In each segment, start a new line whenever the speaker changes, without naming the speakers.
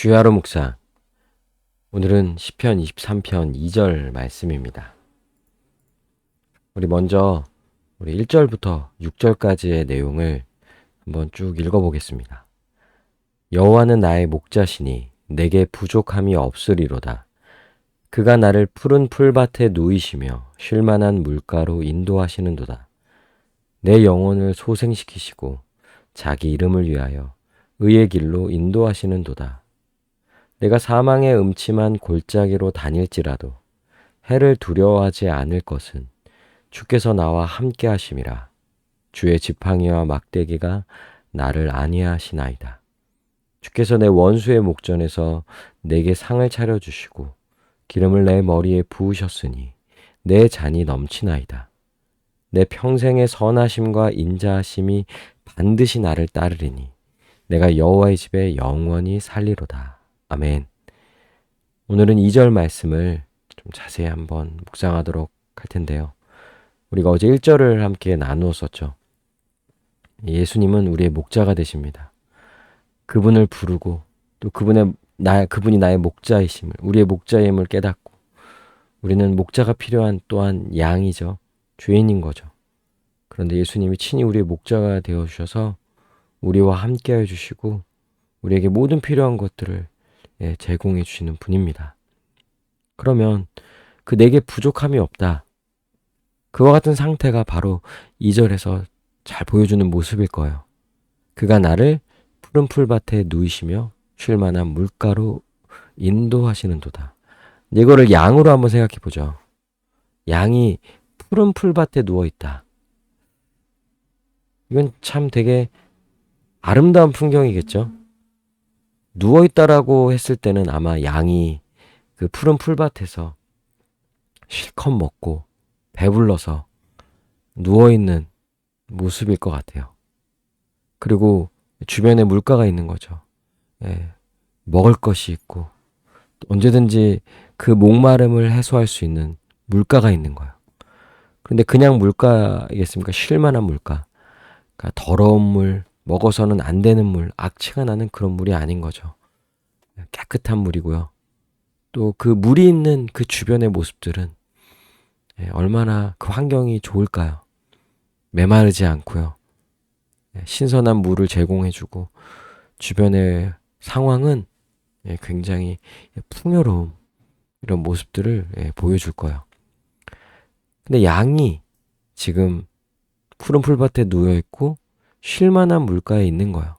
주야로 묵상. 오늘은 시편 23편 2절 말씀입니다. 우리 1절부터 6절까지의 내용을 한번 쭉 읽어보겠습니다. 여호와는 나의 목자시니 내게 부족함이 없으리로다. 그가 나를 푸른 풀밭에 누이시며 쉴만한 물가로 인도하시는도다. 내 영혼을 소생시키시고 자기 이름을 위하여 의의 길로 인도하시는도다. 내가 사망의 음침한 골짜기로 다닐지라도 해를 두려워하지 않을 것은 주께서 나와 함께 하심이라. 주의 지팡이와 막대기가 나를 안위하시나이다. 주께서 내 원수의 목전에서 내게 상을 차려주시고 기름을 내 머리에 부으셨으니 내 잔이 넘치나이다. 내 평생의 선하심과 인자하심이 반드시 나를 따르리니 내가 여호와의 집에 영원히 살리로다. 아멘. 오늘은 2절 말씀을 좀 자세히 한번 묵상하도록 할 텐데요. 우리가 어제 1절을 함께 나누었었죠. 예수님은 우리의 목자가 되십니다. 그분을 부르고 또 그분이 나의 목자이심을, 우리의 목자임을 깨닫고 우리는 목자가 필요한 또한 양이죠. 죄인인 거죠. 그런데 예수님이 친히 우리의 목자가 되어주셔서 우리와 함께 해주시고 우리에게 모든 필요한 것들을 제공해 주시는 분입니다. 그러면 그 내게 부족함이 없다. 그와 같은 상태가 바로 2절에서 잘 보여주는 모습일 거예요. 그가 나를 푸른 풀밭에 누이시며 쉴만한 물가로 인도하시는도다. 이거를 양으로 한번 생각해 보죠. 양이 푸른 풀밭에 누워있다. 이건 참 되게 아름다운 풍경이겠죠? 누워있다라고 했을 때는 아마 양이 그 푸른 풀밭에서 실컷 먹고 배불러서 누워있는 모습일 것 같아요. 그리고 주변에 물가가 있는 거죠. 먹을 것이 있고 언제든지 그 목마름을 해소할 수 있는 물가가 있는 거예요. 그런데 그냥 물가이겠습니까? 쉴만한 물가. 그러니까 더러운 물, 먹어서는 안 되는 물, 악취가 나는 그런 물이 아닌 거죠. 깨끗한 물이고요. 또 그 물이 있는 그 주변의 모습들은 얼마나 그 환경이 좋을까요? 메마르지 않고요. 신선한 물을 제공해주고 주변의 상황은 굉장히 풍요로움, 이런 모습들을 보여줄 거예요. 근데 양이 지금 푸른 풀밭에 누워있고 쉴만한 물가에 있는 거예요.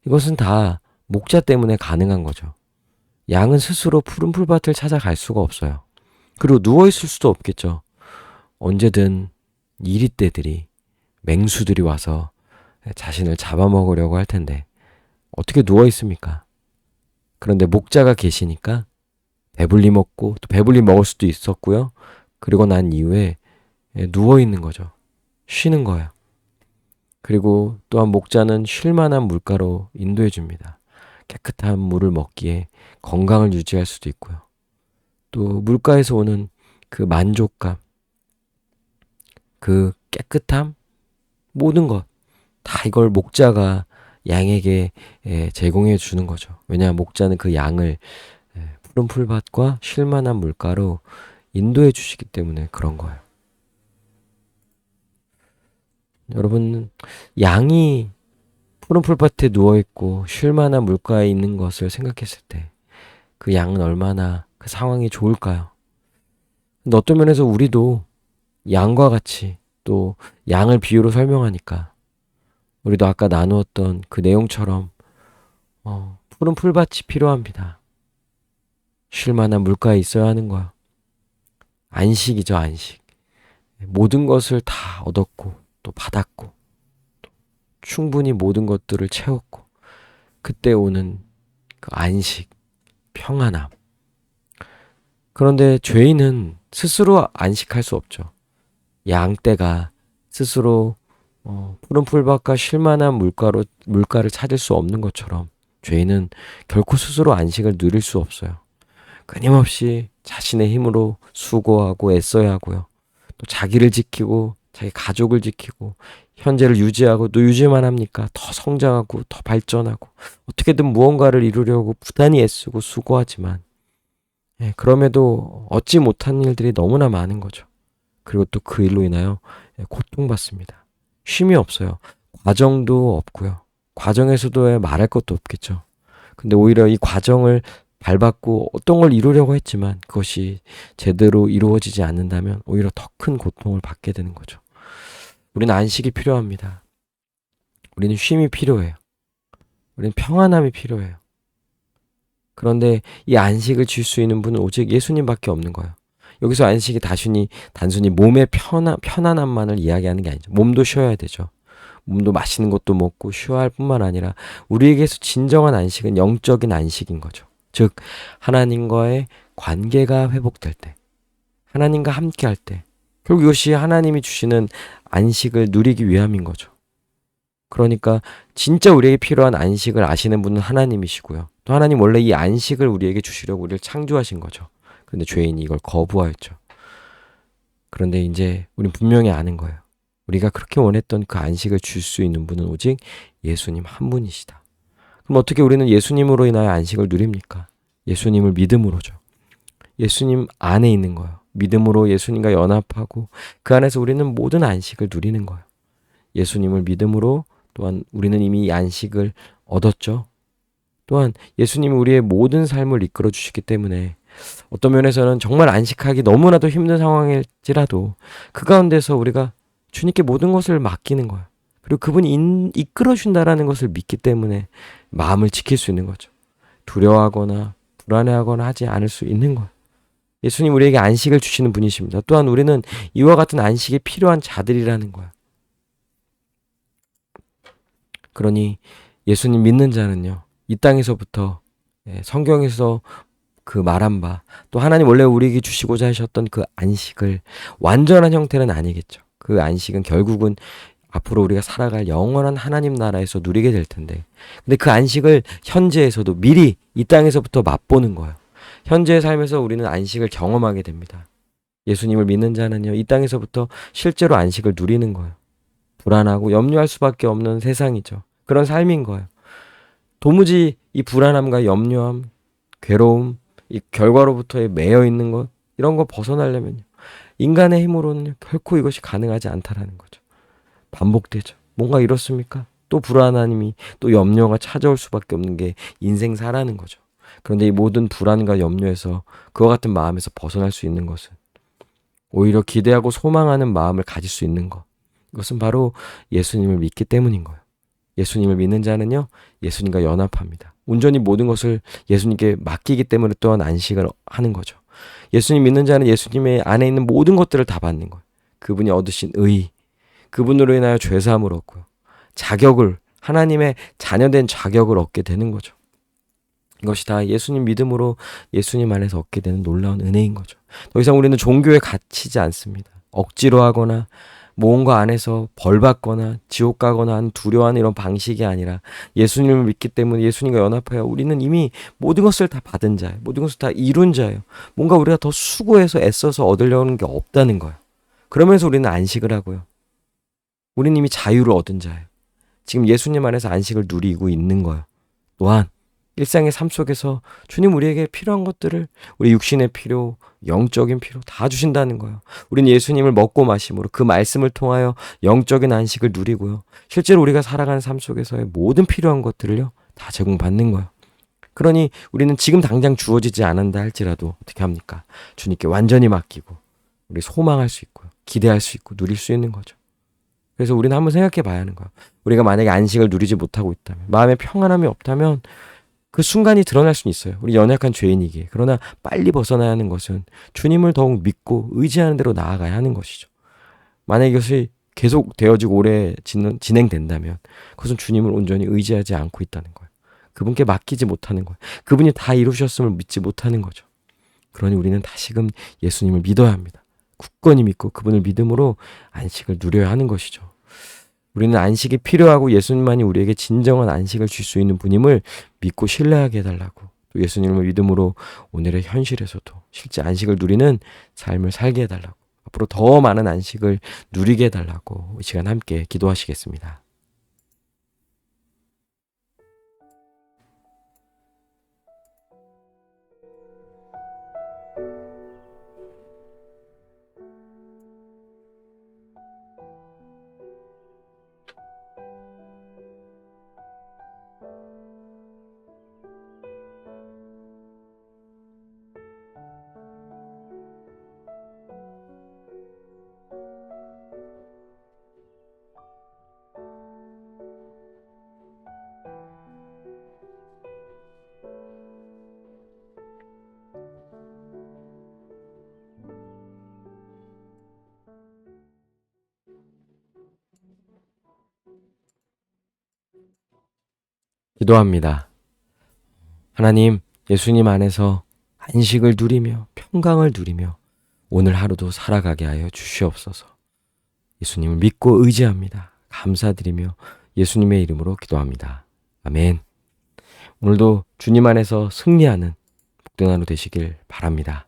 이것은 다 목자 때문에 가능한 거죠. 양은 스스로 푸른 풀밭을 찾아갈 수가 없어요. 그리고 누워있을 수도 없겠죠. 언제든 이리떼들이, 맹수들이 와서 자신을 잡아먹으려고 할 텐데 어떻게 누워있습니까? 그런데 목자가 계시니까 배불리 먹고 또 배불리 먹을 수도 있었고요. 그리고 난 이후에 누워있는 거죠. 쉬는 거예요. 그리고 또한 목자는 쉴만한 물가로 인도해 줍니다. 깨끗한 물을 먹기에 건강을 유지할 수도 있고요. 또 물가에서 오는 그 만족감, 그 깨끗함, 모든 것 다 이걸 목자가 양에게 제공해 주는 거죠. 왜냐하면 목자는 그 양을 푸른 풀밭과 쉴만한 물가로 인도해 주시기 때문에 그런 거예요. 여러분, 양이 푸른 풀밭에 누워있고 쉴만한 물가에 있는 것을 생각했을 때 그 양은 얼마나 그 상황이 좋을까요? 근데 어떤 면에서 우리도 양과 같이, 또 양을 비유로 설명하니까 우리도 아까 나누었던 그 내용처럼 푸른 풀밭이 필요합니다. 쉴만한 물가에 있어야 하는 거야. 안식이죠, 안식. 모든 것을 다 얻었고 또 받았고 또 충분히 모든 것들을 채웠고 그때 오는 그 안식, 평안함. 그런데 죄인은 스스로 안식할 수 없죠. 양떼가 스스로 푸른 풀밭과 쉴만한 물가를 찾을 수 없는 것처럼 죄인은 결코 스스로 안식을 누릴 수 없어요. 끊임없이 자신의 힘으로 수고하고 애써야 하고요. 또 자기를 지키고 자기 가족을 지키고 현재를 유지하고 또 유지만 합니까? 더 성장하고 더 발전하고 어떻게든 무언가를 이루려고 부단히 애쓰고 수고하지만 그럼에도 얻지 못한 일들이 너무나 많은 거죠. 그리고 또 그 일로 인하여 고통받습니다. 쉼이 없어요. 과정도 없고요. 과정에서도 말할 것도 없겠죠. 근데 오히려 이 과정을 밟았고 어떤 걸 이루려고 했지만 그것이 제대로 이루어지지 않는다면 오히려 더 큰 고통을 받게 되는 거죠. 우리는 안식이 필요합니다. 우리는 쉼이 필요해요. 우리는 평안함이 필요해요. 그런데 이 안식을 줄 수 있는 분은 오직 예수님밖에 없는 거예요. 여기서 안식이 단순히 몸의 편안함만을 이야기하는 게 아니죠. 몸도 쉬어야 되죠. 몸도 맛있는 것도 먹고 쉬어야 할 뿐만 아니라 우리에게서 진정한 안식은 영적인 안식인 거죠. 즉 하나님과의 관계가 회복될 때, 하나님과 함께 할 때, 결국 이것이 하나님이 주시는 안식을 누리기 위함인 거죠. 그러니까 진짜 우리에게 필요한 안식을 아시는 분은 하나님이시고요. 또 하나님 원래 이 안식을 우리에게 주시려고 우리를 창조하신 거죠. 그런데 죄인이 이걸 거부하였죠. 그런데 이제 우린 분명히 아는 거예요. 우리가 그렇게 원했던 그 안식을 줄 수 있는 분은 오직 예수님 한 분이시다. 그럼 어떻게 우리는 예수님으로 인하여 안식을 누립니까? 예수님을 믿음으로죠. 예수님 안에 있는 거예요. 믿음으로 예수님과 연합하고 그 안에서 우리는 모든 안식을 누리는 거예요. 예수님을 믿음으로 또한 우리는 이미 이 안식을 얻었죠. 또한 예수님이 우리의 모든 삶을 이끌어 주시기 때문에 어떤 면에서는 정말 안식하기 너무나도 힘든 상황일지라도 그 가운데서 우리가 주님께 모든 것을 맡기는 거예요. 그리고 그분이 이끌어 준다라는 것을 믿기 때문에 마음을 지킬 수 있는 거죠. 두려워하거나 불안해하거나 하지 않을 수 있는 거예요. 예수님 우리에게 안식을 주시는 분이십니다. 또한 우리는 이와 같은 안식이 필요한 자들이라는 거예요. 그러니 예수님 믿는 자는요, 이 땅에서부터 성경에서 그 말한 바, 또 하나님 원래 우리에게 주시고자 하셨던 그 안식을 완전한 형태는 아니겠죠. 그 안식은 결국은 앞으로 우리가 살아갈 영원한 하나님 나라에서 누리게 될 텐데, 근데 그 안식을 현재에서도 미리 이 땅에서부터 맛보는 거예요. 현재의 삶에서 우리는 안식을 경험하게 됩니다. 예수님을 믿는 자는요, 이 땅에서부터 실제로 안식을 누리는 거예요. 불안하고 염려할 수밖에 없는 세상이죠. 그런 삶인 거예요. 도무지 이 불안함과 염려함, 괴로움, 이 결과로부터의 매여 있는 것, 이런 거 벗어나려면요, 인간의 힘으로는 결코 이것이 가능하지 않다라는 거죠. 반복되죠. 뭔가 이렇습니까? 또 불안함이, 또 염려가 찾아올 수밖에 없는 게 인생사라는 거죠. 그런데 이 모든 불안과 염려에서, 그와 같은 마음에서 벗어날 수 있는 것은 오히려 기대하고 소망하는 마음을 가질 수 있는 것, 이것은 바로 예수님을 믿기 때문인 거예요. 예수님을 믿는 자는요, 예수님과 연합합니다. 온전히 모든 것을 예수님께 맡기기 때문에 또한 안식을 하는 거죠. 예수님 믿는 자는 예수님의 안에 있는 모든 것들을 다 받는 거예요. 그분이 얻으신 의, 그분으로 인하여 죄사함을 얻고요, 자격을, 하나님의 자녀된 자격을 얻게 되는 거죠. 이것이 다 예수님 믿음으로 예수님 안에서 얻게 되는 놀라운 은혜인 거죠. 더 이상 우리는 종교에 갇히지 않습니다. 억지로 하거나 뭔가 안에서 벌받거나 지옥 가거나 하는 두려워하는 이런 방식이 아니라 예수님을 믿기 때문에 예수님과 연합하여 우리는 이미 모든 것을 다 받은 자예요. 모든 것을 다 이룬 자예요. 뭔가 우리가 더 수고해서 애써서 얻으려는 게 없다는 거예요. 그러면서 우리는 안식을 하고요, 우리는 이미 자유를 얻은 자예요. 지금 예수님 안에서 안식을 누리고 있는 거예요. 또한 일상의 삶 속에서 주님 우리에게 필요한 것들을, 우리 육신의 필요, 영적인 필요 다 주신다는 거예요. 우리는 예수님을 먹고 마심으로 그 말씀을 통하여 영적인 안식을 누리고요, 실제로 우리가 살아가는 삶 속에서의 모든 필요한 것들을요 다 제공받는 거예요. 그러니 우리는 지금 당장 주어지지 않는다 할지라도 어떻게 합니까? 주님께 완전히 맡기고 우리 소망할 수 있고요, 기대할 수 있고 누릴 수 있는 거죠. 그래서 우리는 한번 생각해 봐야 하는 거예요. 우리가 만약에 안식을 누리지 못하고 있다면, 마음에 평안함이 없다면 그 순간이 드러날 수는 있어요. 우리 연약한 죄인이기에. 그러나 빨리 벗어나야 하는 것은 주님을 더욱 믿고 의지하는 대로 나아가야 하는 것이죠. 만약에 이것이 계속 되어지고 오래 진행된다면 그것은 주님을 온전히 의지하지 않고 있다는 거예요. 그분께 맡기지 못하는 거예요. 그분이 다 이루셨음을 믿지 못하는 거죠. 그러니 우리는 다시금 예수님을 믿어야 합니다. 굳건히 믿고 그분을 믿음으로 안식을 누려야 하는 것이죠. 우리는 안식이 필요하고 예수님만이 우리에게 진정한 안식을 줄 수 있는 분임을 믿고 신뢰하게 해달라고, 또 예수님을 믿음으로 오늘의 현실에서도 실제 안식을 누리는 삶을 살게 해달라고 앞으로 더 많은 안식을 누리게 해달라고 이 시간 함께 기도하시겠습니다. 기도합니다. 하나님, 예수님 안에서 안식을 누리며 평강을 누리며 오늘 하루도 살아가게 하여 주시옵소서. 예수님을 믿고 의지합니다. 감사드리며 예수님의 이름으로 기도합니다. 아멘. 오늘도 주님 안에서 승리하는 복된 하루 되시길 바랍니다.